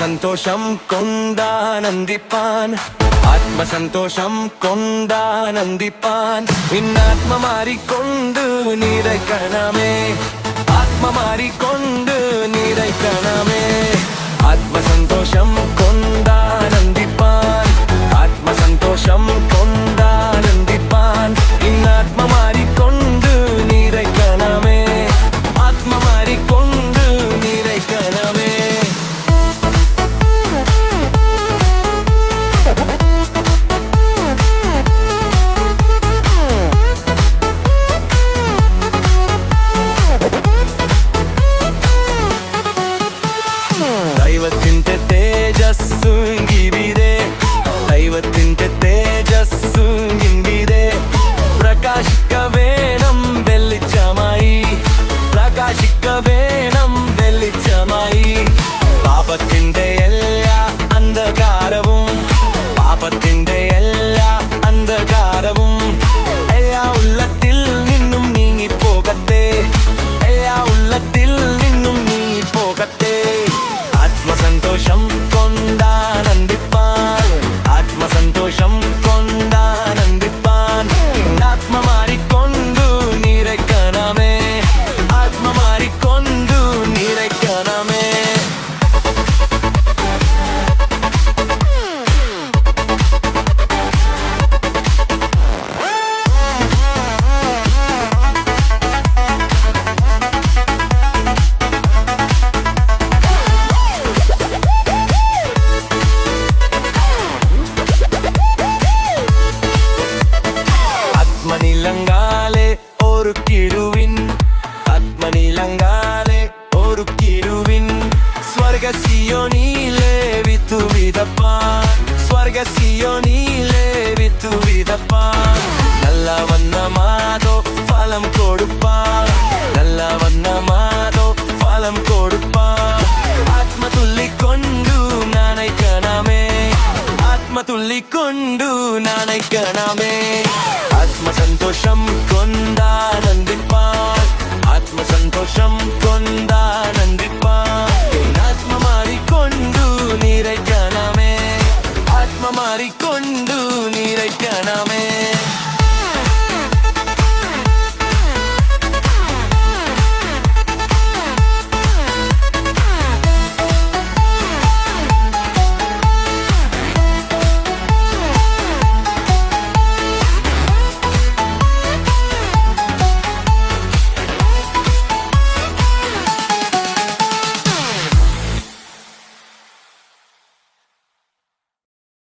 ആത്മസന്തോഷം കൊണ്ടാനന്ദിപ്പാൻ ആത്മസന്തോഷം കൊണ്ടാനന്ദിപ്പാൻ ഇന്നാത്മ മാറിക്കൊണ്ട് നിറയ്ക്കണമേ ആത്മ മാറിക്കൊണ്ട് നിറയ്ക്കണമേ ആത്മസന്തോഷം കൊണ്ടാനന്ദിപ്പാൻ ആത്മസന്തോഷം കൊണ്ടാനന്ദിപ്പാൻ ഇന്നാത്മ മാറിക്കൊണ്ട് നിറയ്ക്കണമേ ആത്മ മാറിക്കൊണ്ട് നിറയ്ക്കണമേ ദൈവത്തിന്റെ തേജസ്സു ഇവിടേ ദൈവത്തിന്റെ തേജസ്സു ഇവിടേ പ്രകാശിക്ക വേണം വെളിച്ചമായി പ്രകാശിക്ക വേണം വെളിച്ചമായി പാപത്തിന്റെ എല്ലാ അന്ധകാരവും പാപത്തിന്റെ എല്ലാ അന്ധകാരവും എല്ലാ ഉള്ളത്തിൽ നിന്നും നീങ്ങിപ്പോകട്ടെ എല്ലാ ഉള്ളത്തിൽ നിന്നും നീങ്ങിപ്പോകട്ടെ ആത്മസന്തോഷം കൊണ്ടാനന്ദിപ്പാൻ ആത്മസന്തോഷം കൊണ്ടാനന്ദിപ്പാൻ ആത്മ മാറിക്കൊണ്ടു നിറയ്ക്കണമേ ആത്മ മാറിക്കൊണ്ടു നിറയ്ക്കണമേ ആത്മനിലങ്കാലെ ഒരു കിരുവിൻ ആത്മനിലങ്കാലെ ഒരു കിരുവിൻ സ്വർഗസിയോനിലെ വിത്തു വിതപ്പാൻ സ്വർഗസിയോനിലെ വിത്തു വിതപ്പാൻ നല്ല വന്നമാതോ ഫലം കൊടുപ്പാൻ നല്ല വന്നമാതോ ഫലം കൊടുപ്പാൻ ആത്മതുള്ളിക്കൊണ്ടു നനയ്ക്കണമേ ആത്മതുള്ളിക്കൊണ്ടു നനയ്ക്കണമേ ആത്മസന്തോഷം കൊണ്ടാനന്ദിപ്പാൻ ആത്മസന്തോഷം